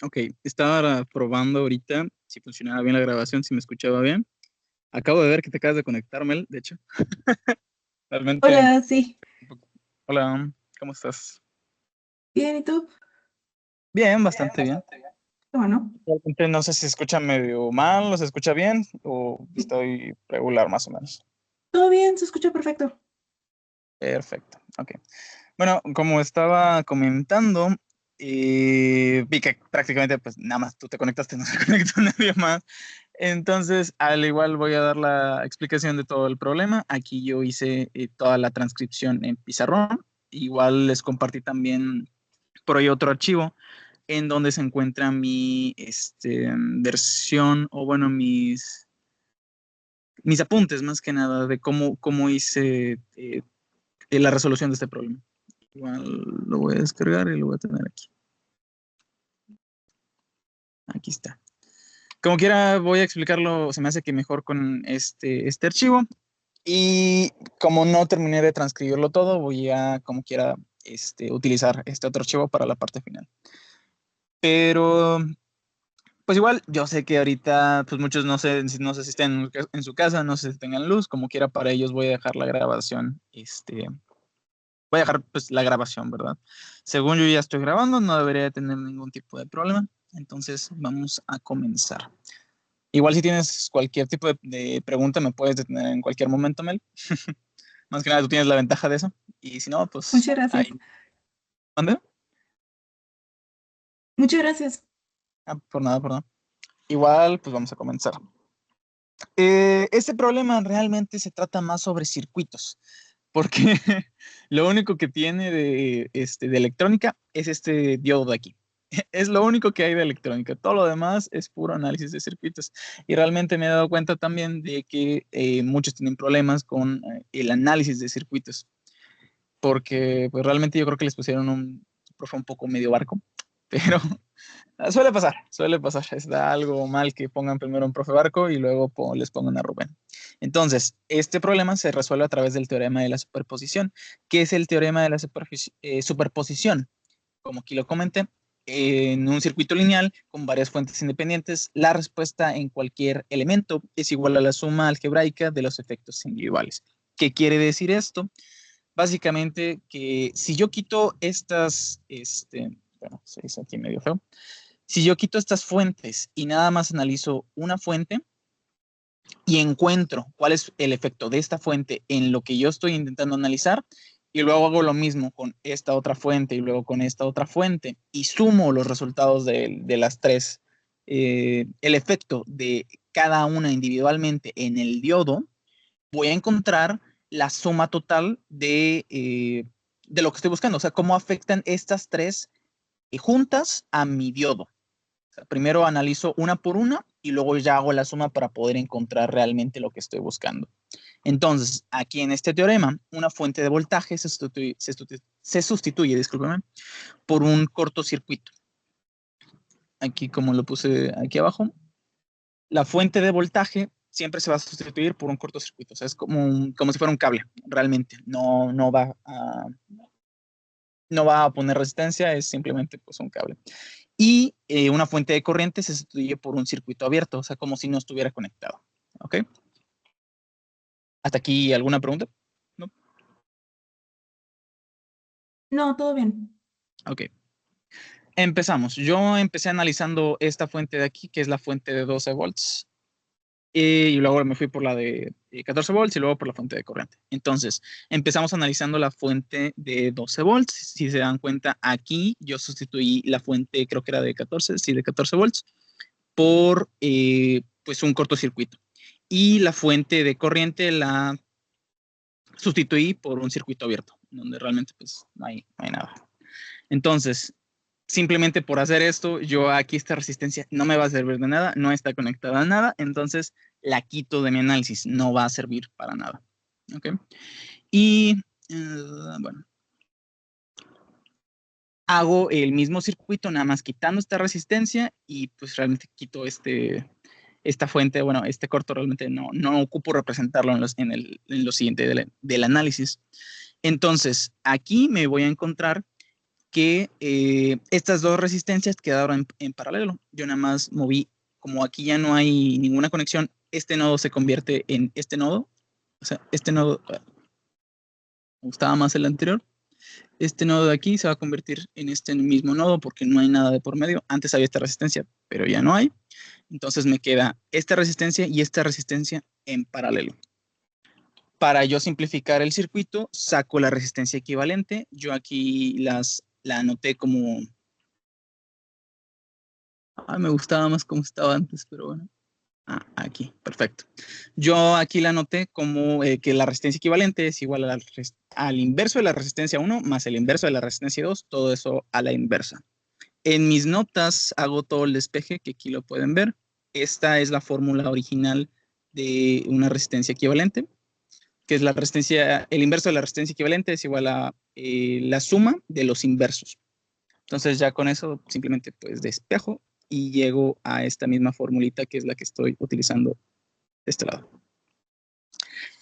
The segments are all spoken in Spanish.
Ok, estaba probando ahorita si funcionaba bien la grabación, si me escuchaba bien. Acabo de ver que te acabas de conectar, Mel, de hecho. Realmente, Hola, sí. hola, ¿cómo estás? Bien, ¿y tú? Bien, bastante bien. Qué bueno. Realmente no sé si se escucha medio mal, o se escucha bien, o estoy regular más o menos. Todo bien, se escucha perfecto. Perfecto, ok. Bueno, como estaba comentando, vi que prácticamente pues nada más tú te conectaste, no se conectó nadie más. Entonces, al igual voy a dar la explicación de todo el problema. Aquí yo hice toda la transcripción en pizarrón. Igual les compartí también por ahí otro archivo en donde se encuentra mi versión o bueno, mis apuntes más que nada de cómo hice la resolución de este problema. Igual lo voy a descargar y lo voy a tener aquí. Aquí está. Como quiera, voy a explicarlo, se me hace que mejor con este archivo. Y como no terminé de transcribirlo todo, voy a, como quiera, utilizar este otro archivo para la parte final. Pero, pues igual, yo sé que ahorita, pues muchos no sé si estén en su casa, no sé si tengan luz, como quiera, para ellos voy a dejar la grabación, voy a dejar pues la grabación, ¿verdad? Según yo ya estoy grabando, no debería de tener ningún tipo de problema. Entonces, vamos a comenzar. Igual si tienes cualquier tipo de pregunta, me puedes detener en cualquier momento, Mel. Más que nada, tú tienes la ventaja de eso. Y si no, pues Muchas gracias. ahí. ¿Dónde? Muchas gracias. Ah, por nada, por nada. Igual, pues vamos a comenzar. Este problema realmente se trata más sobre circuitos, porque lo único que tiene de electrónica es este diodo de aquí. Es lo único que hay de electrónica. Todo lo demás es puro análisis de circuitos. Y realmente me he dado cuenta también de que muchos tienen problemas con el análisis de circuitos, porque pues realmente yo creo que les pusieron un profe un poco medio barco, pero suele pasar. Está algo mal que pongan primero un profe barco y luego les pongan a Rubén. Entonces, este problema se resuelve a través del teorema de la superposición. ¿Qué es el teorema de la superposición? Como aquí lo comenté, en un circuito lineal con varias fuentes independientes, la respuesta en cualquier elemento es igual a la suma algebraica de los efectos individuales. ¿Qué quiere decir esto? Básicamente que si yo quito bueno, se dice aquí medio feo, si yo quito estas fuentes y nada más analizo una fuente y encuentro cuál es el efecto de esta fuente en lo que yo estoy intentando analizar, y luego hago lo mismo con esta otra fuente y luego con esta otra fuente y sumo los resultados de las tres, el efecto de cada una individualmente en el diodo, voy a encontrar la suma total de lo que estoy buscando, o sea, cómo afectan estas tres juntas a mi diodo. O sea, primero analizo una por una y luego ya hago la suma para poder encontrar realmente lo que estoy buscando. Entonces, aquí en este teorema, una fuente de voltaje se sustituye, discúlpeme, por un cortocircuito. Aquí, como lo puse aquí abajo, la fuente de voltaje siempre se va a sustituir por un cortocircuito. O sea, es como si fuera un cable, realmente. No va a poner resistencia, es simplemente pues, un cable. Y una fuente de corriente se sustituye por un circuito abierto, o sea, como si no estuviera conectado. ¿Ok? ¿Hasta aquí alguna pregunta? ¿No? No, todo bien. Ok. Empezamos. Yo empecé analizando esta fuente de aquí, que es la fuente de 12 volts. Y luego me fui por la de 14 volts y luego por la fuente de corriente. Entonces, empezamos analizando la fuente de 12 volts. Si se dan cuenta, aquí yo sustituí la fuente, creo que era de 14, sí, de 14 volts, por pues un cortocircuito. Y la fuente de corriente la sustituí por un circuito abierto, donde realmente pues no hay nada. Entonces, simplemente por hacer esto, yo aquí esta resistencia no me va a servir de nada, no está conectada a nada, entonces la quito de mi análisis, no va a servir para nada. ¿Ok? Y bueno, hago el mismo circuito, nada más quitando esta resistencia y pues realmente quito esta fuente, bueno, este corto realmente no ocupo representarlo en lo siguiente del análisis. Entonces, aquí me voy a encontrar que estas dos resistencias quedaron en paralelo. Yo nada más moví, como aquí ya no hay ninguna conexión, este nodo se convierte en este nodo. O sea, este nodo, me gustaba más el anterior. Este nodo de aquí se va a convertir en este mismo nodo porque no hay nada de por medio. Antes había esta resistencia, pero ya no hay. Entonces me queda esta resistencia y esta resistencia en paralelo. Para yo simplificar el circuito, saco la resistencia equivalente. Yo aquí la anoté como... me gustaba más como estaba antes, pero bueno. Aquí, perfecto. Yo aquí la anoté como que la resistencia equivalente es igual al inverso de la resistencia 1 más el inverso de la resistencia 2, todo eso a la inversa. En mis notas hago todo el despeje, que aquí lo pueden ver. Esta es la fórmula original de una resistencia equivalente, que es la resistencia, el inverso de la resistencia equivalente es igual a la suma de los inversos. Entonces ya con eso simplemente pues despejo y llego a esta misma formulita que es la que estoy utilizando de este lado.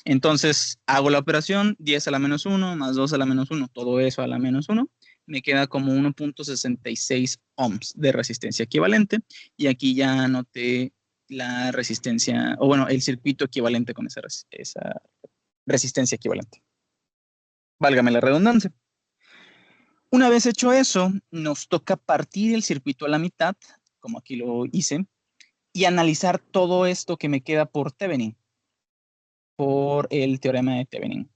Entonces hago la operación 10 a la menos 1 más 2 a la menos 1, todo eso a la menos 1, me queda como 1.66 ohms de resistencia equivalente y aquí ya anoté la resistencia, o bueno, el circuito equivalente con esa resistencia equivalente. Válgame la redundancia. Una vez hecho eso, nos toca partir el circuito a la mitad, como aquí lo hice, y analizar todo esto que me queda por Thevenin, por el teorema de Thevenin.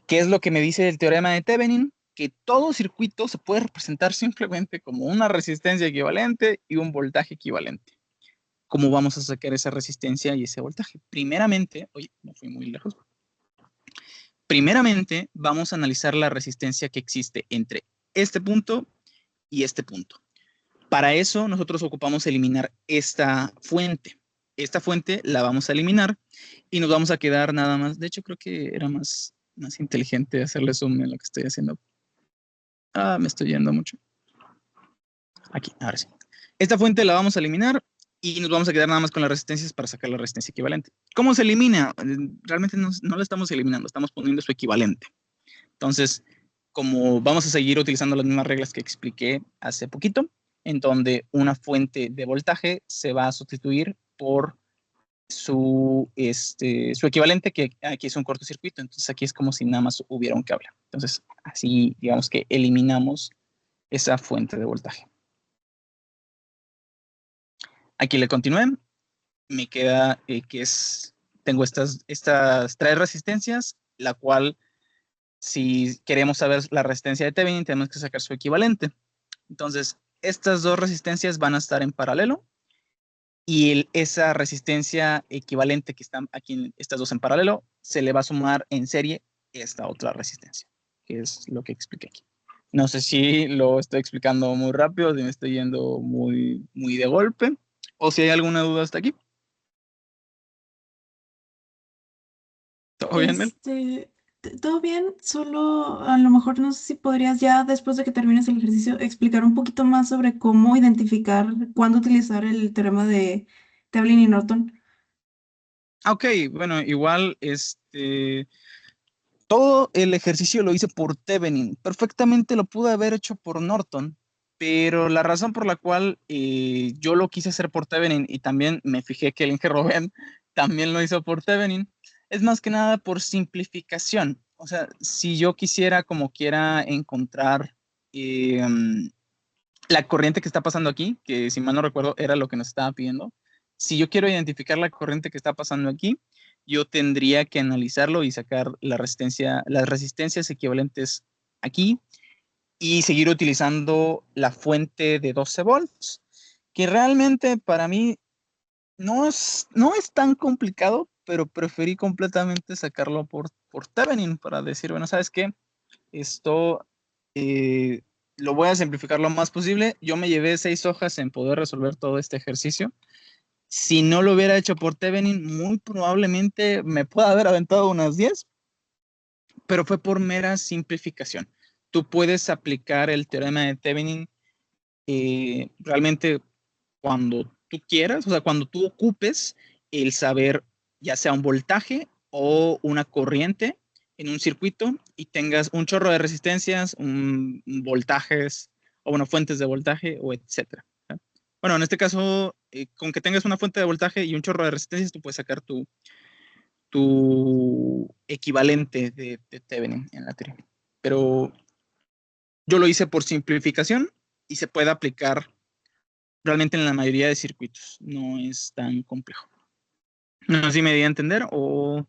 ¿Qué es lo que me dice el teorema de Thevenin? Que todo circuito se puede representar simplemente como una resistencia equivalente y un voltaje equivalente. ¿Cómo vamos a sacar esa resistencia y ese voltaje? Primeramente, oye, no fui muy lejos. Primeramente, vamos a analizar la resistencia que existe entre este punto y este punto. Para eso, nosotros ocupamos eliminar esta fuente. Esta fuente la vamos a eliminar y nos vamos a quedar nada más. De hecho, creo que era más inteligente hacerle zoom en lo que estoy haciendo. Me estoy yendo mucho. Aquí, ahora sí. Esta fuente la vamos a eliminar y nos vamos a quedar nada más con las resistencias para sacar la resistencia equivalente. ¿Cómo se elimina? Realmente no la estamos eliminando, estamos poniendo su equivalente. Entonces, como vamos a seguir utilizando las mismas reglas que expliqué hace poquito, en donde una fuente de voltaje se va a sustituir por su equivalente, que aquí es un cortocircuito. Entonces aquí es como si nada más hubiera un cable. Entonces así digamos que eliminamos esa fuente de voltaje. Aquí le continué. Me queda que tengo estas 3 resistencias, la cual si queremos saber la resistencia de Thevenin tenemos que sacar su equivalente. Entonces estas 2 resistencias van a estar en paralelo y esa resistencia equivalente que están aquí, estas 2 en paralelo, se le va a sumar en serie esta otra resistencia, que es lo que expliqué aquí. No sé si lo estoy explicando muy rápido, si me estoy yendo muy de golpe, o si hay alguna duda hasta aquí. ¿Todo bien, Mel? Todo bien, solo a lo mejor no sé si podrías ya después de que termines el ejercicio explicar un poquito más sobre cómo identificar cuándo utilizar el teorema de Thevenin y Norton. Ok, bueno, igual todo el ejercicio lo hice por Thevenin. Perfectamente lo pude haber hecho por Norton, pero la razón por la cual yo lo quise hacer por Thevenin y también me fijé que el Inge Robben también lo hizo por Thevenin, es más que nada por simplificación. O sea, si yo quisiera como quiera encontrar la corriente que está pasando aquí, que si mal no recuerdo era lo que nos estaba pidiendo, si yo quiero identificar la corriente que está pasando aquí, yo tendría que analizarlo y sacar las resistencias equivalentes aquí y seguir utilizando la fuente de 12 volts, que realmente para mí no es tan complicado, pero preferí completamente sacarlo por Thevenin para decir, bueno, ¿sabes qué? Esto eh, lo voy a simplificar lo más posible. Yo me llevé 6 hojas en poder resolver todo este ejercicio. Si no lo hubiera hecho por Thevenin, muy probablemente me pueda haber aventado unas 10, pero fue por mera simplificación. Tú puedes aplicar el teorema de Thevenin realmente cuando tú quieras, o sea, cuando tú ocupes el saber ya sea un voltaje o una corriente en un circuito y tengas un chorro de resistencias, voltajes, o bueno, fuentes de voltaje, o etcétera. Bueno, en este caso, con que tengas una fuente de voltaje y un chorro de resistencias, tú puedes sacar tu equivalente de Thevenin en la teoría. Pero yo lo hice por simplificación y se puede aplicar realmente en la mayoría de circuitos. No es tan complejo. No sé si me di a entender o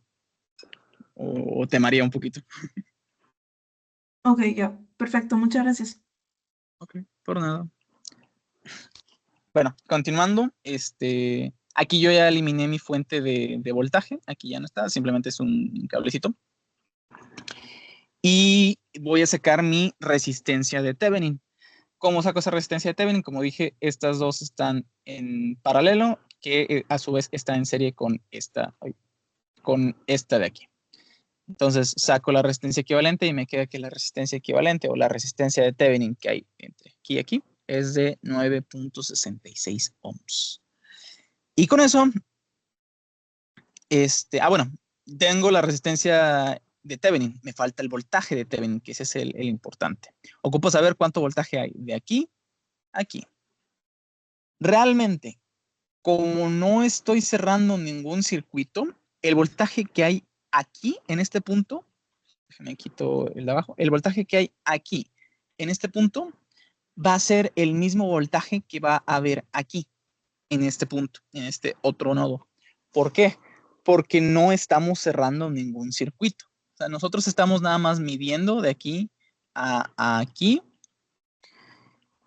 te maría un poquito. Ok, ya, perfecto, muchas gracias. Ok, por nada. Bueno, continuando, aquí yo ya eliminé mi fuente de voltaje, aquí ya no está, simplemente es un cablecito. Y voy a sacar mi resistencia de Thevenin. ¿Cómo saco esa resistencia de Thevenin? Como dije, estas dos están en paralelo, que a su vez está en serie con esta de aquí. Entonces saco la resistencia equivalente y me queda que la resistencia equivalente o la resistencia de Thevenin que hay entre aquí y aquí es de 9.66 ohms. Y con eso, bueno, tengo la resistencia de Thevenin, me falta el voltaje de Thevenin, que ese es el importante. Ocupo saber cuánto voltaje hay de aquí a aquí. Realmente, como no estoy cerrando ningún circuito, el voltaje que hay aquí en este punto, déjame quito el de abajo, el voltaje que hay aquí en este punto va a ser el mismo voltaje que va a haber aquí en este punto, en este otro nodo. ¿Por qué? Porque no estamos cerrando ningún circuito. O sea, nosotros estamos nada más midiendo de aquí a aquí,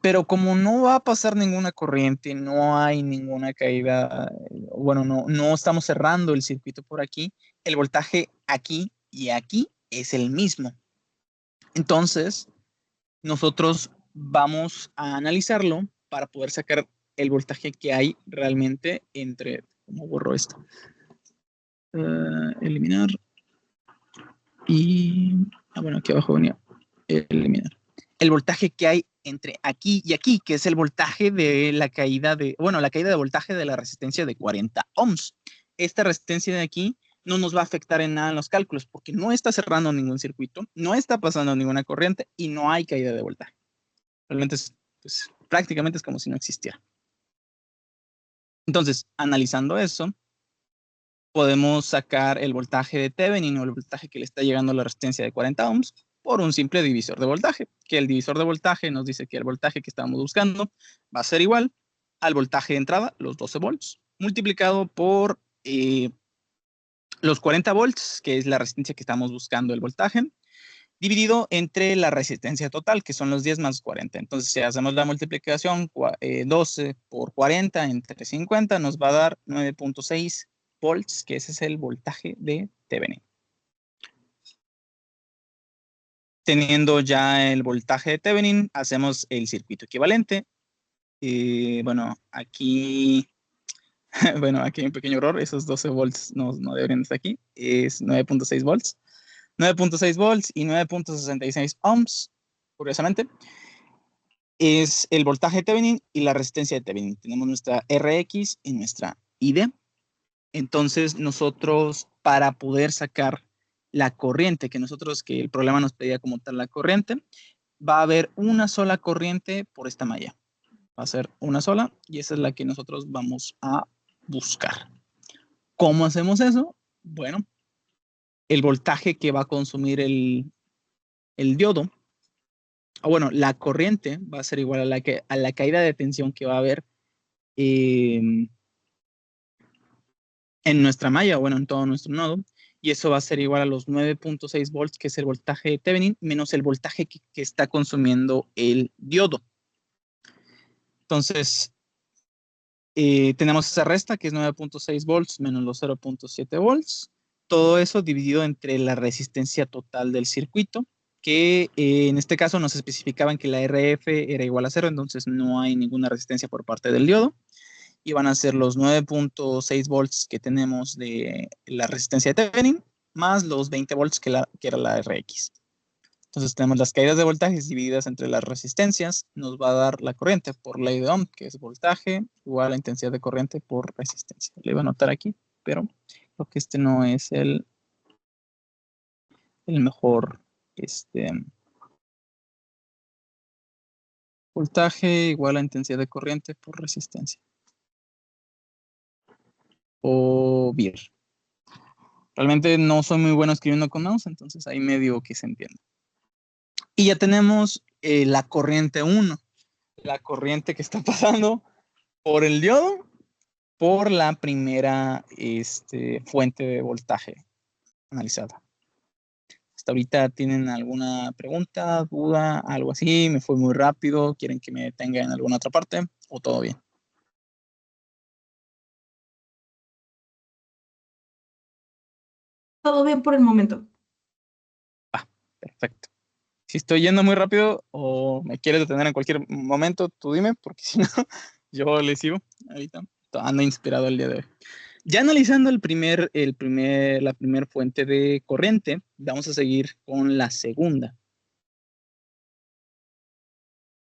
pero como no va a pasar ninguna corriente, no hay ninguna caída, bueno, no estamos cerrando el circuito por aquí, el voltaje aquí y aquí es el mismo. Entonces, nosotros vamos a analizarlo para poder sacar el voltaje que hay realmente entre, ¿cómo borro esto? Eliminar y, bueno, aquí abajo venía eliminar. El voltaje que hay entre aquí y aquí, que es el voltaje de la caída la caída de voltaje de la resistencia de 40 ohms. Esta resistencia de aquí no nos va a afectar en nada en los cálculos porque no está cerrando ningún circuito, no está pasando ninguna corriente y no hay caída de voltaje. Realmente pues, prácticamente es como si no existiera. Entonces, analizando eso, podemos sacar el voltaje de Thevenin o el voltaje que le está llegando a la resistencia de 40 ohms por un simple divisor de voltaje, que el divisor de voltaje nos dice que el voltaje que estamos buscando va a ser igual al voltaje de entrada, los 12 volts, multiplicado por los 40 volts, que es la resistencia que estamos buscando el voltaje, dividido entre la resistencia total, que son los 10 más 40. Entonces, si hacemos la multiplicación, 12 por 40 entre 50, nos va a dar 9.6 volts, que ese es el voltaje de Thevenin. Teniendo ya el voltaje de Thevenin, hacemos el circuito equivalente. Bueno, aquí bueno, aquí hay un pequeño error, esos 12 volts no deberían estar aquí, es 9.6 volts. 9.6 volts y 9.66 ohms, curiosamente, es el voltaje de Thevenin y la resistencia de Thevenin. Tenemos nuestra Rx y nuestra ID. Entonces, nosotros, para poder sacar la corriente, que el programa nos pedía como tal la corriente, va a haber una sola corriente por esta malla. Va a ser una sola y esa es la que nosotros vamos a buscar. ¿Cómo hacemos eso? Bueno, el voltaje que va a consumir el diodo, o bueno, la corriente va a ser igual a la caída de tensión que va a haber en nuestra malla, bueno, en todo nuestro nodo, y eso va a ser igual a los 9.6 volts, que es el voltaje de Thevenin, menos el voltaje que está consumiendo el diodo. Entonces, tenemos esa resta, que es 9.6 volts menos los 0.7 volts, todo eso dividido entre la resistencia total del circuito, que en este caso nos especificaban que la RF era igual a 0, entonces no hay ninguna resistencia por parte del diodo. Y van a ser los 9.6 volts que tenemos de la resistencia de Thevenin, más los 20 volts que era la RX. Entonces tenemos las caídas de voltajes divididas entre las resistencias, nos va a dar la corriente por ley de Ohm, que es voltaje igual a la intensidad de corriente por resistencia. Le iba a anotar aquí, pero creo que este no es el el mejor voltaje igual a intensidad de corriente por resistencia. O VIR. Realmente no soy muy bueno escribiendo con mouse, entonces ahí medio que se entiende. Y ya tenemos la corriente 1, la corriente que está pasando por el diodo, por la primera fuente de voltaje analizada. Hasta ahorita, ¿tienen alguna pregunta, duda, algo así? ¿Me fue muy rápido? ¿Quieren que me detenga en alguna otra parte? ¿O todo bien? Todo bien por el momento. Perfecto. Si estoy yendo muy rápido o me quieres detener en cualquier momento, tú dime, porque si no, yo le sigo ahorita. Ando inspirado el día de hoy. Ya analizando la primera fuente de corriente, vamos a seguir con la segunda.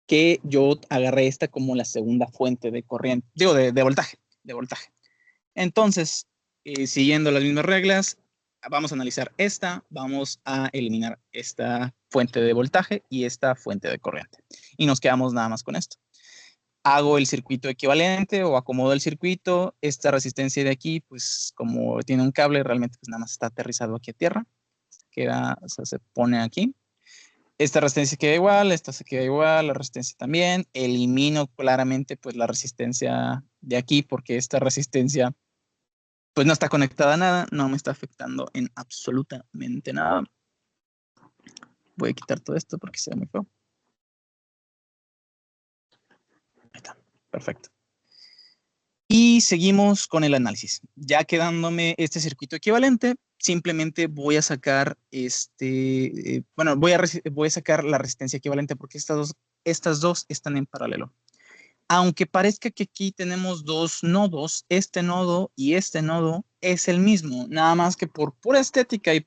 Que yo agarré esta como la segunda fuente de corriente, digo, de voltaje. Entonces, siguiendo las mismas reglas, vamos a analizar esta, vamos a eliminar esta fuente de voltaje y esta fuente de corriente. Y nos quedamos nada más con esto. Hago el circuito equivalente o acomodo el circuito. Esta resistencia de aquí, pues como tiene un cable, realmente pues nada más está aterrizado aquí a tierra. Queda, o sea, se pone aquí. Esta resistencia queda igual, esta se queda igual, la resistencia también. Elimino claramente pues la resistencia de aquí porque esta resistencia pues no está conectada a nada, no me está afectando en absolutamente nada. Voy a quitar todo esto porque se ve muy feo. Ahí está, perfecto. Y seguimos con el análisis. Ya quedándome este circuito equivalente, simplemente voy a sacar voy a sacar la resistencia equivalente porque estas dos están en paralelo. Aunque parezca que aquí tenemos dos nodos, este nodo y este nodo es el mismo, nada más que por pura estética y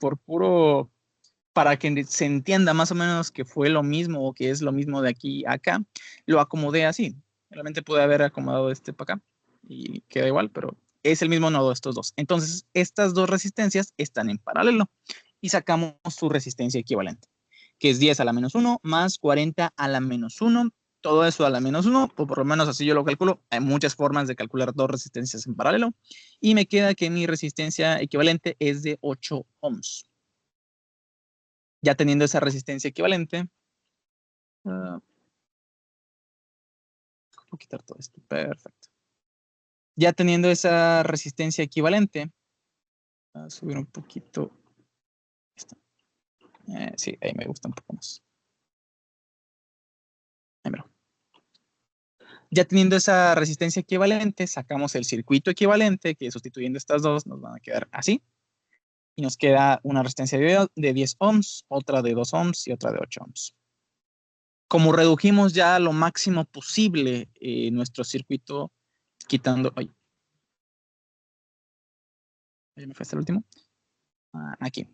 para que se entienda más o menos que fue lo mismo o que es lo mismo de aquí a acá, lo acomodé así. Realmente pude haber acomodado este para acá y queda igual, pero es el mismo nodo estos dos. Entonces, estas dos resistencias están en paralelo y sacamos su resistencia equivalente, que es 10 a la menos 1 más 40 a la menos 1. Todo eso a la menos 1, o por lo menos así yo lo calculo. Hay muchas formas de calcular dos resistencias en paralelo. Y me queda que mi resistencia equivalente es de 8 ohms. Ya teniendo esa resistencia equivalente, voy a quitar todo esto. Perfecto. Ya teniendo esa resistencia equivalente, voy a subir un poquito. Sí, ahí me gusta un poco más. Ahí me lo. Ya teniendo esa resistencia equivalente, sacamos el circuito equivalente, que sustituyendo estas dos nos van a quedar así. Y nos queda una resistencia de 10 ohms, otra de 2 ohms y otra de 8 ohms. Como redujimos ya lo máximo posible nuestro circuito, quitando... Ay, me fue hasta el último. Aquí.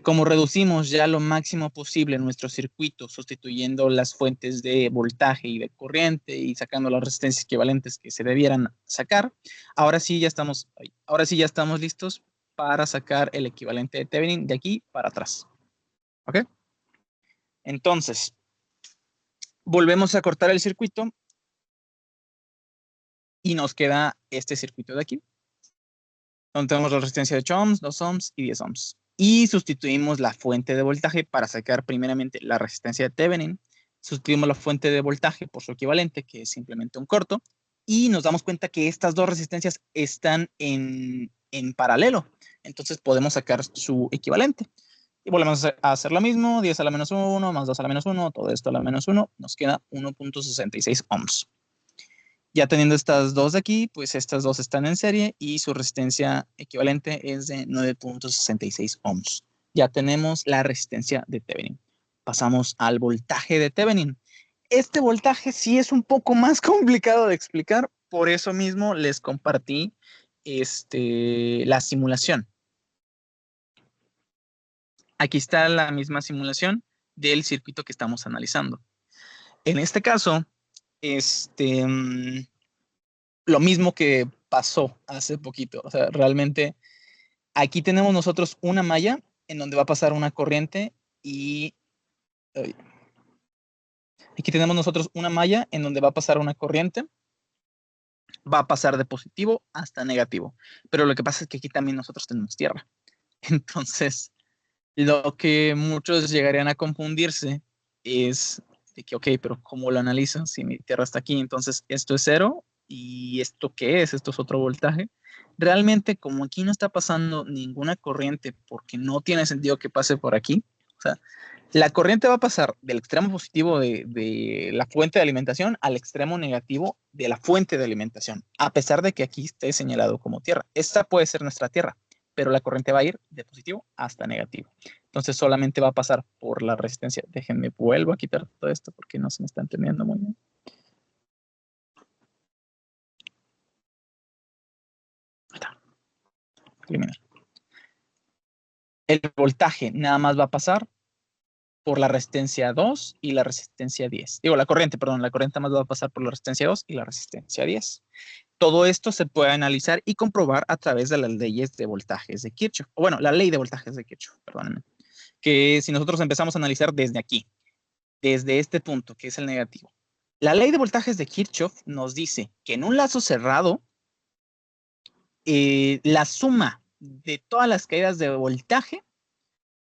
Como reducimos ya lo máximo posible nuestro circuito, sustituyendo las fuentes de voltaje y de corriente y sacando las resistencias equivalentes que se debieran sacar, ahora sí ya estamos listos para sacar el equivalente de Thevenin de aquí para atrás. ¿Ok? Entonces, volvemos a cortar el circuito y nos queda este circuito de aquí, donde tenemos la resistencia de 8 ohms, 2 ohms y 10 ohms. Y sustituimos la fuente de voltaje para sacar primeramente la resistencia de Thevenin. Sustituimos la fuente de voltaje por su equivalente, que es simplemente un corto. Y nos damos cuenta que estas dos resistencias están en paralelo. Entonces podemos sacar su equivalente. Y volvemos a hacer lo mismo, 10 a la menos 1 más 2 a la menos 1, todo esto a la menos 1, nos queda 1.66 ohms. Ya teniendo estas dos de aquí, pues estas dos están en serie y su resistencia equivalente es de 9.66 ohms. Ya tenemos la resistencia de Thevenin. Pasamos al voltaje de Thevenin. Este voltaje sí es un poco más complicado de explicar, por eso mismo les compartí la simulación. Aquí está la misma simulación del circuito que estamos analizando. En este caso, lo mismo que pasó hace poquito. O sea, realmente aquí tenemos nosotros una malla en donde va a pasar una corriente y aquí tenemos nosotros una malla en donde va a pasar una corriente, va a pasar de positivo hasta negativo. Pero lo que pasa es que aquí también nosotros tenemos tierra. Entonces, lo que muchos llegarían a confundirse es de que, ok, pero ¿cómo lo analizan si mi tierra está aquí? Entonces, esto es 0 y ¿esto qué es? Esto es otro voltaje. Realmente, como aquí no está pasando ninguna corriente porque no tiene sentido que pase por aquí, o sea, la corriente va a pasar del extremo positivo de la fuente de alimentación al extremo negativo de la fuente de alimentación, a pesar de que aquí esté señalado como tierra. Esta puede ser nuestra tierra, pero la corriente va a ir de positivo hasta negativo. Entonces solamente va a pasar por la resistencia. Déjenme, vuelvo a quitar todo esto porque no se me está entendiendo muy bien. Eliminar. El voltaje nada más va a pasar por la resistencia 2 y la resistencia 10. Digo, la corriente más va a pasar por la resistencia 2 y la resistencia 10. Todo esto se puede analizar y comprobar a través de las leyes de voltajes de Kirchhoff. O bueno, la ley de voltajes de Kirchhoff, perdónenme. Que si nosotros empezamos a analizar desde aquí, desde este punto, que es el negativo. La ley de voltajes de Kirchhoff nos dice que en un lazo cerrado, la suma de todas las caídas de voltaje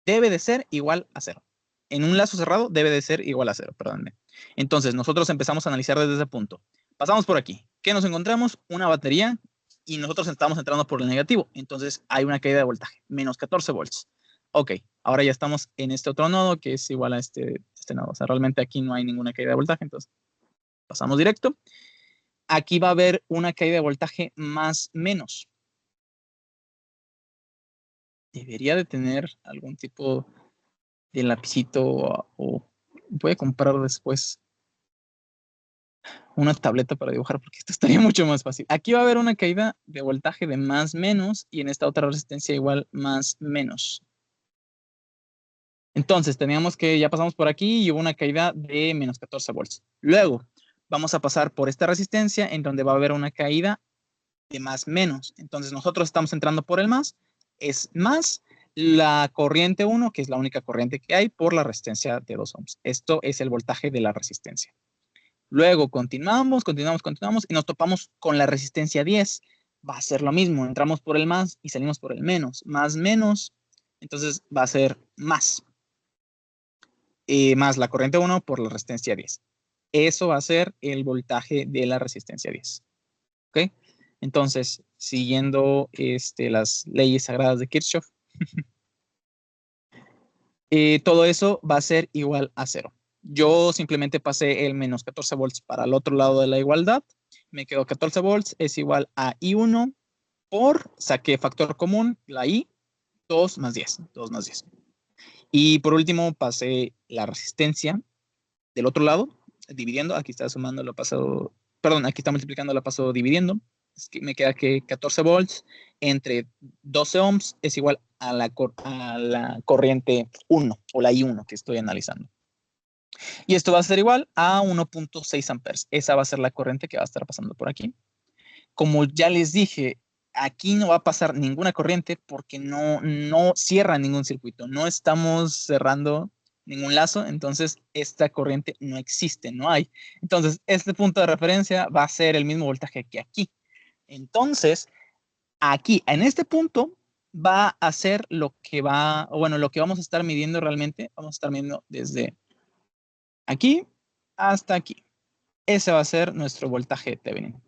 debe de ser igual a 0. En un lazo cerrado debe de ser igual a 0, perdónenme. Entonces, nosotros empezamos a analizar desde ese punto. Pasamos por aquí. ¿Qué nos encontramos? Una batería y nosotros estamos entrando por el negativo. Entonces, hay una caída de voltaje, menos 14 volts. Ok, ahora ya estamos en este otro nodo que es igual a este nodo. O sea, realmente aquí no hay ninguna caída de voltaje, entonces pasamos directo. Aquí va a haber una caída de voltaje más menos. Debería de tener algún tipo de lapicito o voy a comprar después una tableta para dibujar porque esto estaría mucho más fácil. Aquí va a haber una caída de voltaje de más menos y en esta otra resistencia igual más menos. Entonces teníamos que, ya pasamos por aquí y hubo una caída de menos 14 volts. Luego vamos a pasar por esta resistencia en donde va a haber una caída de más menos. Entonces nosotros estamos entrando por el más, es más la corriente 1, que es la única corriente que hay, por la resistencia de 2 ohms. Esto es el voltaje de la resistencia. Luego continuamos y nos topamos con la resistencia 10. Va a ser lo mismo, entramos por el más y salimos por el menos. Más menos, entonces va a ser más. Más la corriente 1 por la resistencia 10. Eso va a ser el voltaje de la resistencia 10. ¿Ok? Entonces, siguiendo las leyes sagradas de Kirchhoff, todo eso va a ser igual a 0. Yo simplemente pasé el menos 14 volts para el otro lado de la igualdad. Me quedó 14 volts es igual a I1 por, saqué factor común, la I, 2 más 10. 2 más 10. Y por último pasé la resistencia del otro lado, dividiendo. Aquí está sumando, lo paso, perdón, aquí está multiplicando, lo paso dividiendo. Es que me queda que 14 volts entre 12 ohms es igual a la corriente 1 o la I1 que estoy analizando. Y esto va a ser igual a 1.6 amperes. Esa va a ser la corriente que va a estar pasando por aquí. Como ya les dije, aquí no va a pasar ninguna corriente porque no cierra ningún circuito. No estamos cerrando ningún lazo, entonces esta corriente no existe, no hay. Entonces, este punto de referencia va a ser el mismo voltaje que aquí. Entonces, aquí, en este punto, va a ser lo que va, o bueno, lo que vamos a estar midiendo realmente, vamos a estar midiendo desde aquí hasta aquí. Ese va a ser nuestro voltaje de Thevenin.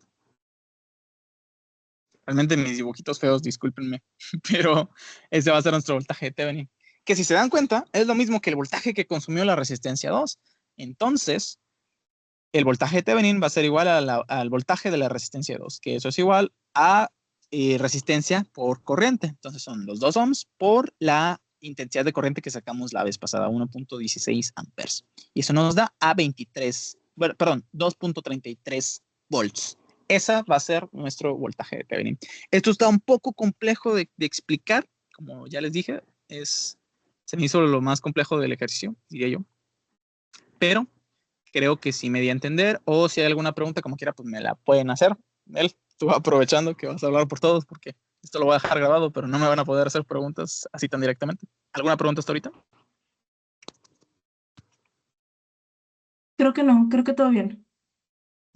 Realmente mis dibujitos feos, discúlpenme, pero ese va a ser nuestro voltaje de Thevenin. Que si se dan cuenta, es lo mismo que el voltaje que consumió la resistencia 2. Entonces, el voltaje de Thevenin va a ser igual al voltaje de la resistencia 2, que eso es igual a resistencia por corriente. Entonces son los 2 ohms por la intensidad de corriente que sacamos la vez pasada, 1.16 amperes. Y eso nos da a 23, bueno, perdón, 2.33 volts. Esa va a ser nuestro voltaje de Thevenin. Esto está un poco complejo de explicar, como ya les dije, se me hizo lo más complejo del ejercicio, diría yo. Pero creo que sí me di a entender, o si hay alguna pregunta como quiera, pues me la pueden hacer. Él, tú aprovechando que vas a hablar por todos, porque esto lo voy a dejar grabado, pero no me van a poder hacer preguntas así tan directamente. ¿Alguna pregunta hasta ahorita? Creo que no, creo que todo bien.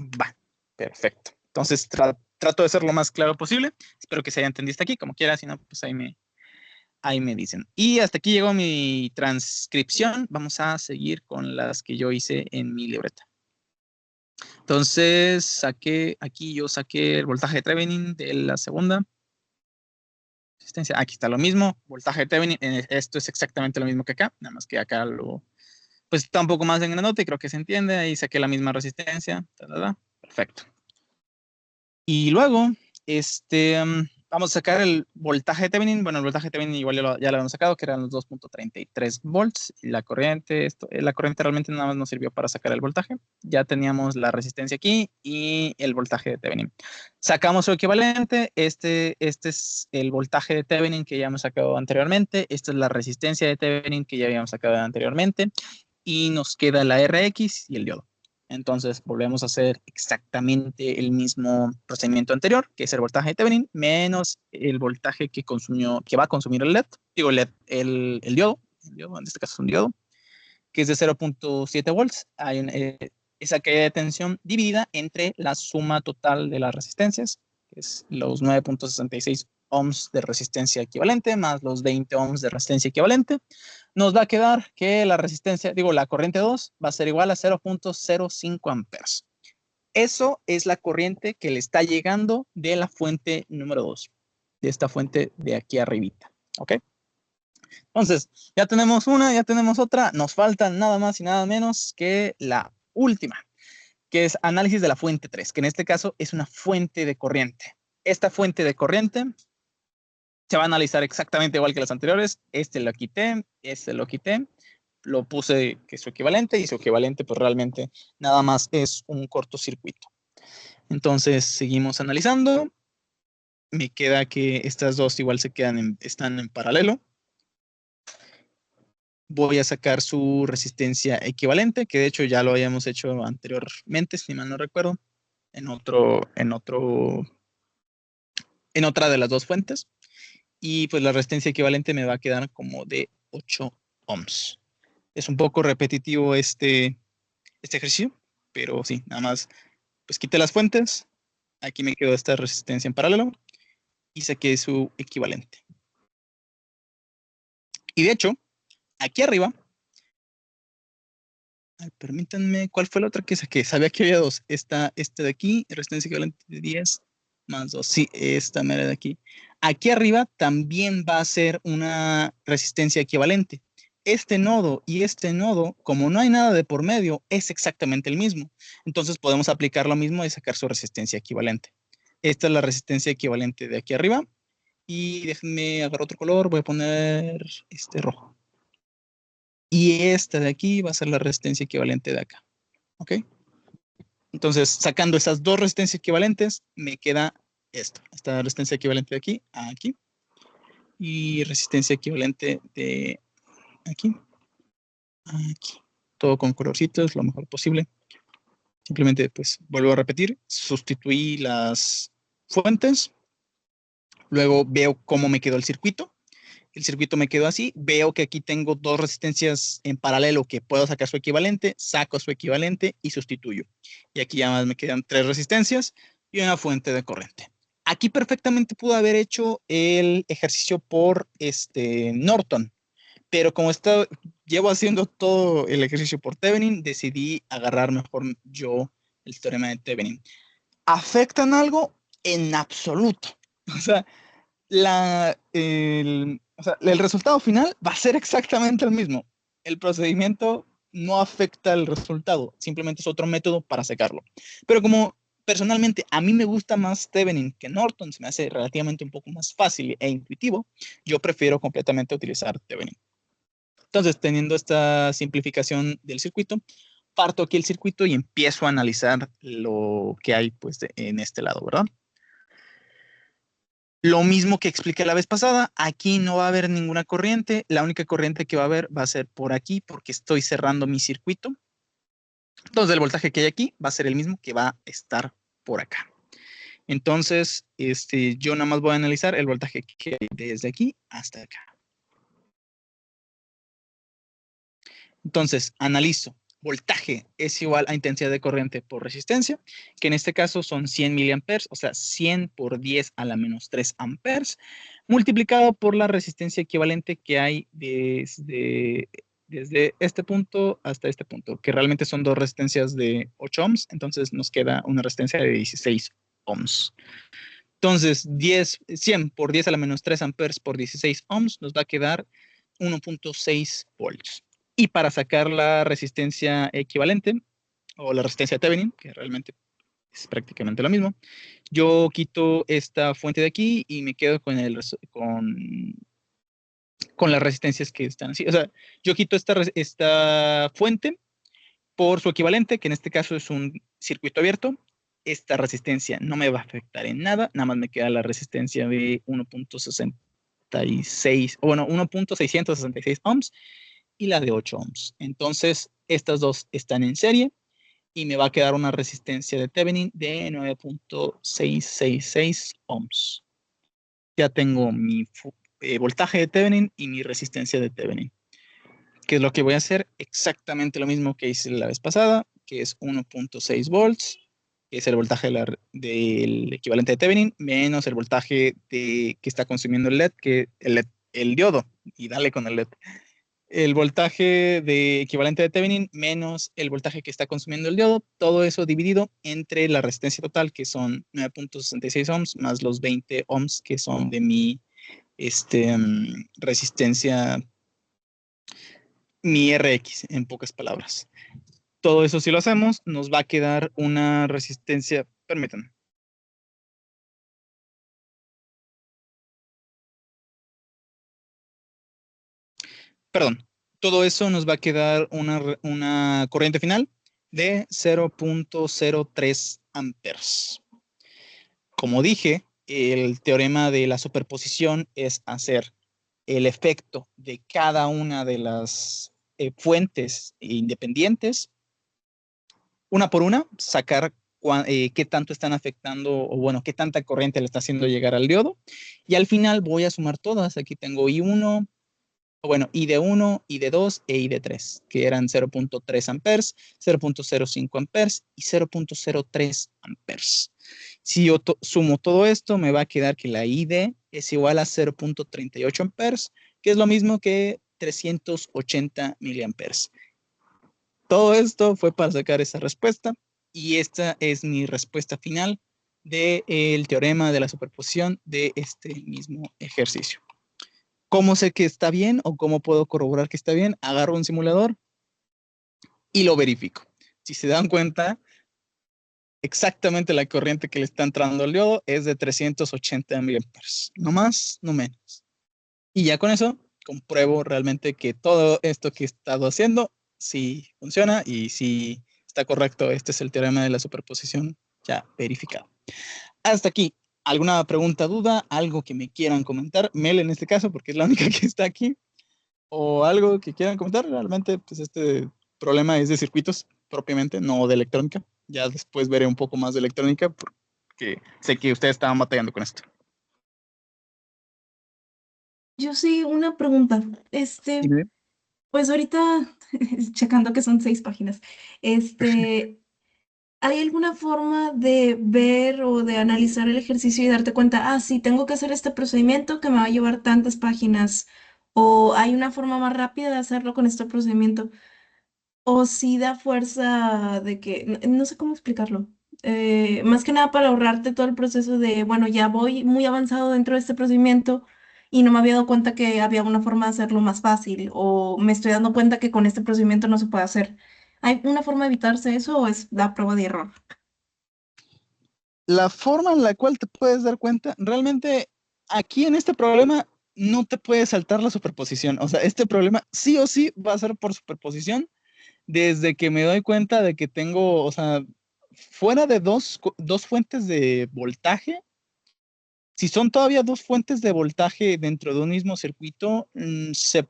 Va, perfecto. Entonces trato de ser lo más claro posible. Espero que se haya entendido hasta aquí, como quiera, si no, pues ahí me dicen. Y hasta aquí llegó mi transcripción. Vamos a seguir con las que yo hice en mi libreta. Entonces, yo saqué el voltaje de Thevenin de la segunda resistencia. Aquí está lo mismo, voltaje de Thevenin. Esto es exactamente lo mismo que acá, nada más que acá pues está un poco más en granote, creo que se entiende. Ahí saqué la misma resistencia. Perfecto. Y luego, vamos a sacar el voltaje de Thevenin. Bueno, el voltaje de Thevenin igual ya lo habíamos sacado, que eran los 2.33 volts. Y la corriente, la corriente realmente nada más nos sirvió para sacar el voltaje. Ya teníamos la resistencia aquí y el voltaje de Thevenin. Sacamos su equivalente. Este es el voltaje de Thevenin que ya hemos sacado anteriormente. Esta es la resistencia de Thevenin que ya habíamos sacado anteriormente. Y nos queda la RX y el diodo. Entonces volvemos a hacer exactamente el mismo procedimiento anterior, que es el voltaje de Thevenin, menos el voltaje que va a consumir el LED, digo el diodo, en este caso es un diodo, que es de 0.7 volts. Hay esa caída de tensión dividida entre la suma total de las resistencias, que es los 9.66 ohms de resistencia equivalente más los 20 ohms de resistencia equivalente, nos va a quedar que la corriente 2 va a ser igual a 0.05 amperes. Eso es la corriente que le está llegando de la fuente número 2, de esta fuente de aquí arribita, ¿ok? Entonces, ya tenemos una, ya tenemos otra, nos faltan nada más y nada menos que la última, que es análisis de la fuente 3, que en este caso es una fuente de corriente. Esta fuente de corriente se va a analizar exactamente igual que las anteriores. Lo quité, lo puse que es su equivalente, y su equivalente pues realmente nada más es un cortocircuito. Entonces seguimos analizando. Me queda que estas dos igual están en paralelo. Voy a sacar su resistencia equivalente, que de hecho ya lo habíamos hecho anteriormente, si mal no recuerdo, en otra de las dos fuentes. Y pues la resistencia equivalente me va a quedar como de 8 ohms. Es un poco repetitivo este ejercicio, pero sí, nada más, pues quité las fuentes, aquí me quedó esta resistencia en paralelo y saqué su equivalente. Y de hecho, aquí arriba, permítanme, ¿cuál fue la otra que saqué? Sabía que había dos. Esta de aquí, resistencia equivalente de 10 más 2. Sí, esta mera de aquí. Aquí arriba también va a ser una resistencia equivalente. Este nodo y este nodo, como no hay nada de por medio, es exactamente el mismo. Entonces podemos aplicar lo mismo y sacar su resistencia equivalente. Esta es la resistencia equivalente de aquí arriba. Y déjenme agarrar otro color, voy a poner este rojo. Y esta de aquí va a ser la resistencia equivalente de acá. ¿Ok? Entonces, sacando esas dos resistencias equivalentes, me queda esta resistencia equivalente de aquí a aquí, y resistencia equivalente de aquí a aquí. Todo con colorcitos, lo mejor posible. Simplemente, pues, vuelvo a repetir, sustituí las fuentes, luego veo cómo me quedó el circuito. El circuito me quedó así, veo que aquí tengo dos resistencias en paralelo que puedo sacar su equivalente, saco su equivalente y sustituyo. Y aquí ya más me quedan tres resistencias y una fuente de corriente. Aquí perfectamente pude haber hecho el ejercicio por Norton, pero como llevo haciendo todo el ejercicio por Thevenin, decidí agarrar mejor yo el teorema de Thevenin. ¿Afectan algo? En absoluto. O sea, el resultado final va a ser exactamente el mismo. El procedimiento no afecta el resultado, simplemente es otro método para sacarlo. Pero como personalmente a mí me gusta más Thevenin que Norton, se me hace relativamente un poco más fácil e intuitivo, yo prefiero completamente utilizar Thevenin. Entonces, teniendo esta simplificación del circuito, parto aquí el circuito y empiezo a analizar lo que hay pues, en este lado, ¿verdad? Lo mismo que expliqué la vez pasada, aquí no va a haber ninguna corriente, la única corriente que va a haber va a ser por aquí porque estoy cerrando mi circuito. Entonces el voltaje que hay aquí va a ser el mismo que va a estar por acá. Entonces, yo nada más voy a analizar el voltaje que hay desde aquí hasta acá. Entonces, analizo. Voltaje es igual a intensidad de corriente por resistencia, que en este caso son 100 miliamperes, o sea, 100 por 10 a la menos 3 amperes, multiplicado por la resistencia equivalente que hay desde este punto hasta este punto, que realmente son dos resistencias de 8 ohms, entonces nos queda una resistencia de 16 ohms. Entonces, 100 por 10 a la menos 3 amperes por 16 ohms nos va a quedar 1.6 volts. Y para sacar la resistencia equivalente, o la resistencia Thevenin, que realmente es prácticamente lo mismo, yo quito esta fuente de aquí y me quedo con las resistencias que están así. O sea, yo quito esta fuente por su equivalente, que en este caso es un circuito abierto. Esta resistencia no me va a afectar en nada, nada más me queda la resistencia de 1.66, o bueno, 1.666 ohms y la de 8 ohms. Entonces, estas dos están en serie y me va a quedar una resistencia de Thevenin de 9.666 ohms. Ya tengo mi voltaje de Thevenin y mi resistencia de Thevenin. ¿Qué es lo que voy a hacer? Exactamente lo mismo que hice la vez pasada, que es 1.6 volts, que es el voltaje del equivalente de Thevenin, menos el voltaje que está consumiendo el LED, que el diodo, y dale con el LED. El voltaje equivalente de Thevenin menos el voltaje que está consumiendo el diodo, todo eso dividido entre la resistencia total, que son 9.66 ohms, más los 20 ohms que son de mi resistencia, mi RX, en pocas palabras. Todo eso, si lo hacemos, nos va a quedar una resistencia, permítanme. Perdón, todo eso nos va a quedar una corriente final de 0.03 amperes. Como dije, el teorema de la superposición es hacer el efecto de cada una de las fuentes independientes, una por una, sacar qué tanto están afectando, o bueno, qué tanta corriente le está haciendo llegar al diodo, y al final voy a sumar todas. Aquí tengo I1, bueno, I de 1, I de 2 e I de 3, que eran 0.3 amperes, 0.05 amperes y 0.03 amperes. Si yo sumo todo esto, me va a quedar que la ID es igual a 0.38 amperes, que es lo mismo que 380 miliamperes. Todo esto fue para sacar esa respuesta, y esta es mi respuesta final del teorema de la superposición de este mismo ejercicio. ¿Cómo sé que está bien o cómo puedo corroborar que está bien? Agarro un simulador y lo verifico. Si se dan cuenta, exactamente la corriente que le está entrando al diodo es de 380 miliamperes. No más, no menos. Y ya con eso compruebo realmente que todo esto que he estado haciendo sí funciona y sí está correcto. Este es el teorema de la superposición ya verificado. Hasta aquí. ¿Alguna pregunta, duda? ¿Algo que me quieran comentar? Mel en este caso, porque es la única que está aquí. ¿O algo que quieran comentar? Realmente, pues este problema es de circuitos propiamente, no de electrónica. Ya después veré un poco más de electrónica porque sé que ustedes estaban batallando con esto. Yo sí, una pregunta. Dime. Pues ahorita, checando que son 6 páginas, ¿hay alguna forma de ver o de analizar el ejercicio y darte cuenta, sí, tengo que hacer este procedimiento que me va a llevar tantas páginas? ¿O hay una forma más rápida de hacerlo con este procedimiento? ¿O si da fuerza de que, no sé cómo explicarlo? Más que nada para ahorrarte todo el proceso de, bueno, ya voy muy avanzado dentro de este procedimiento y no me había dado cuenta que había una forma de hacerlo más fácil, o me estoy dando cuenta que con este procedimiento no se puede hacer. ¿Hay una forma de evitarse eso o es la prueba de error? La forma en la cual te puedes dar cuenta, realmente aquí en este problema no te puedes saltar la superposición. O sea, este problema sí o sí va a ser por superposición desde que me doy cuenta de que tengo, o sea, fuera de dos fuentes de voltaje. Si son todavía dos fuentes de voltaje dentro de un mismo circuito, se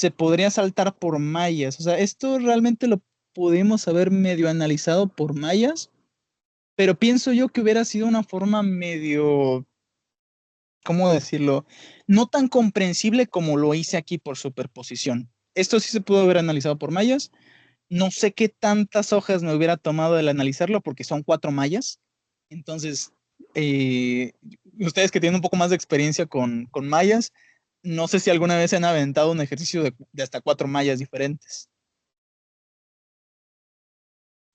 podría saltar por mallas. O sea, esto realmente lo pudimos haber medio analizado por mallas, pero pienso yo que hubiera sido una forma medio, ¿cómo decirlo? No tan comprensible como lo hice aquí por superposición. esto sí se pudo haber analizado por mallas. No sé qué tantas hojas me hubiera tomado el analizarlo porque son 4 mallas. Entonces, ustedes que tienen un poco más de experiencia con mallas, no sé si alguna vez se han aventado un ejercicio de hasta 4 mallas diferentes.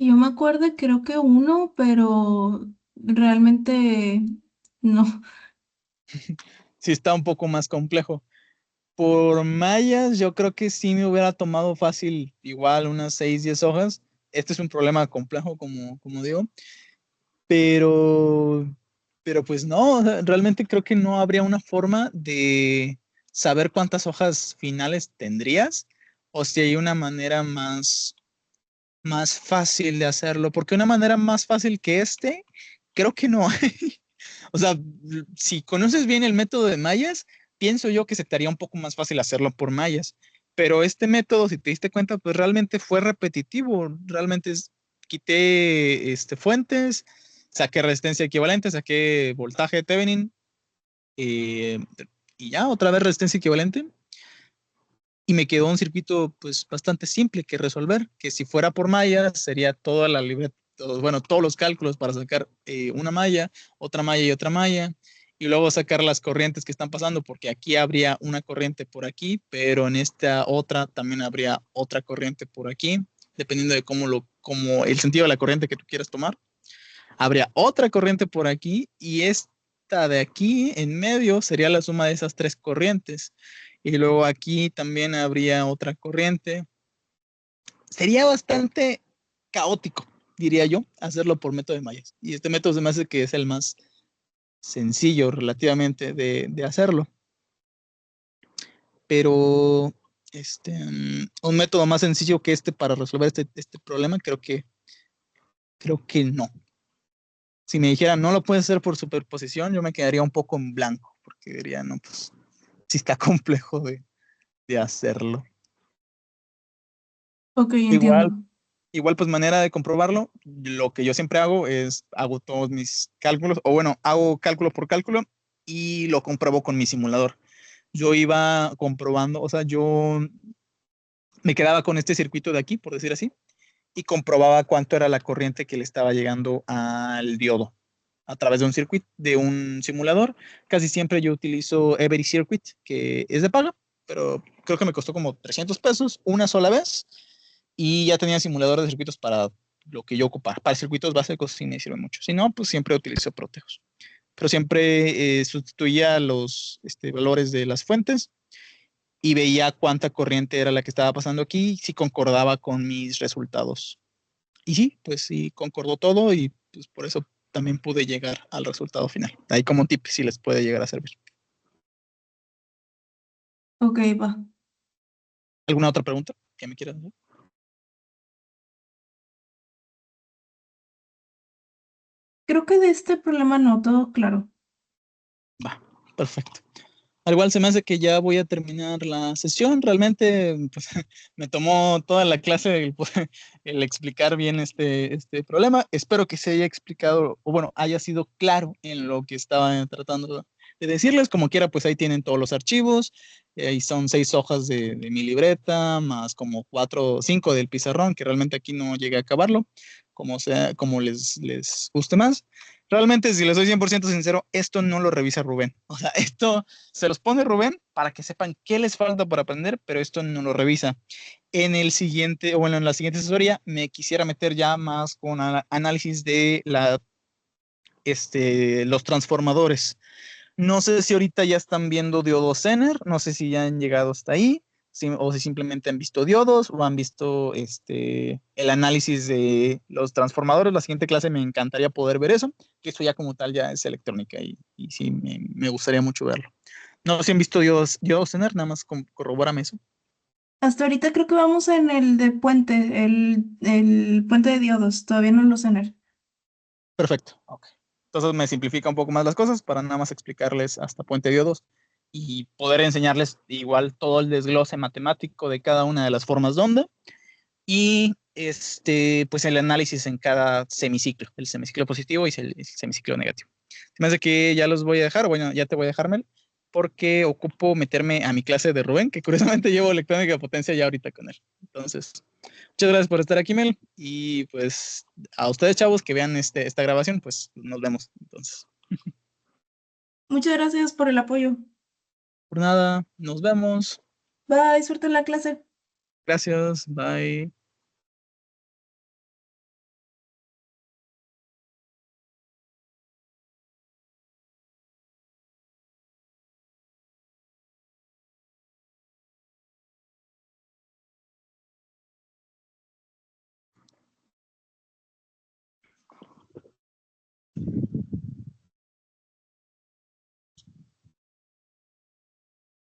Yo me acuerdo, creo que uno, pero realmente no. Sí está un poco más complejo. Por mallas, yo creo que sí me hubiera tomado fácil, igual unas 6, 10 hojas. Este es un problema complejo, como digo, pero, pero pues no, o sea, realmente creo que no habría una forma de saber cuántas hojas finales tendrías o si hay una manera más fácil de hacerlo, porque una manera más fácil que creo que no hay. O sea, si conoces bien el método de mallas, pienso yo que se te haría un poco más fácil hacerlo por mallas. Pero este método, si te diste cuenta, pues realmente fue repetitivo. Realmente quité fuentes, saqué resistencia equivalente, saqué voltaje de Thevenin eh, y ya, otra vez resistencia equivalente. Y me quedó un circuito pues bastante simple que resolver, que si fuera por mallas sería toda la libreta, bueno, todos los cálculos para sacar una malla, otra malla y otra malla, y luego sacar las corrientes que están pasando, porque aquí habría una corriente por aquí, pero en esta otra también habría otra corriente por aquí, dependiendo de como el sentido de la corriente que tú quieras tomar. Habría otra corriente por aquí y esta de aquí en medio sería la suma de esas 3 corrientes. Y luego aquí también habría otra corriente. Sería bastante caótico, diría yo, hacerlo por método de mallas. Y este método se me hace que es el más sencillo relativamente de hacerlo. Pero un método más sencillo que este para resolver este problema, creo que no. Si me dijeran no lo puedes hacer por superposición, yo me quedaría un poco en blanco, porque diría, no, pues sí está complejo de hacerlo. Ok, Igual, entiendo. igual, pues manera de comprobarlo, lo que yo siempre hago es hago todos mis cálculos, o bueno, hago cálculo por cálculo y lo compruebo con mi simulador. Yo iba comprobando, o sea, yo me quedaba con este circuito de aquí, por decir así, y comprobaba cuánto era la corriente que le estaba llegando al diodo a través de un circuito, de un simulador. Casi siempre yo utilizo Every Circuit, que es de paga, pero creo que me costó como 300 pesos una sola vez y ya tenía simulador de circuitos para lo que yo ocupaba. Para circuitos básicos sí me sirve mucho. Si no, pues siempre utilizo Protejos. Pero siempre sustituía los valores de las fuentes y veía cuánta corriente era la que estaba pasando aquí, si concordaba con mis resultados. Y sí, pues sí, concordó todo y pues por eso también pude llegar al resultado final. Ahí como un tip si les puede llegar a servir. Ok, va. ¿Alguna otra pregunta que me quieras hacer? Creo que de este problema no, todo claro. Va, perfecto. Al igual se me hace que ya voy a terminar la sesión. Realmente, pues, me tomó toda la clase el explicar bien este problema. Espero que se haya explicado, o bueno, haya sido claro en lo que estaba tratando de decirles. Como quiera, pues ahí tienen todos los archivos. Ahí son 6 hojas de mi libreta, más como 4 o 5 del pizarrón, que realmente aquí no llegué a acabarlo, como sea, como les guste más. Realmente, si les soy 100% sincero, esto no lo revisa Rubén. O sea, esto se los pone Rubén para que sepan qué les falta por aprender, pero esto no lo revisa. En el siguiente, o bueno, en la siguiente asesoría, me quisiera meter ya más con análisis de los transformadores. No sé si ahorita ya están viendo diodos Zener, no sé si ya han llegado hasta ahí, o si simplemente han visto diodos o han visto el análisis de los transformadores. La siguiente clase me encantaría poder ver eso, que eso ya como tal ya es electrónica y sí, me gustaría mucho verlo. No sé si han visto diodos Zener, nada más corrobórame eso. Hasta ahorita creo que vamos en el de puente, el puente de diodos. Todavía no lo sé. Perfecto, ok. Entonces me simplifica un poco más las cosas para nada más explicarles hasta puente diodos y poder enseñarles igual todo el desglose matemático de cada una de las formas de onda y pues el análisis en cada semiciclo, el semiciclo positivo y el semiciclo negativo. Se me hace que ya los voy a dejar, bueno, ya te voy a dejar, Mel. porque ocupo meterme a mi clase de Rubén, que curiosamente llevo electrónica de potencia ya ahorita con él. Entonces, muchas gracias por estar aquí, Mel. Y pues a ustedes, chavos, que vean esta grabación, pues nos vemos. Entonces, Muchas gracias por el apoyo. por nada, nos vemos. Bye, suerte en la clase. Gracias, bye.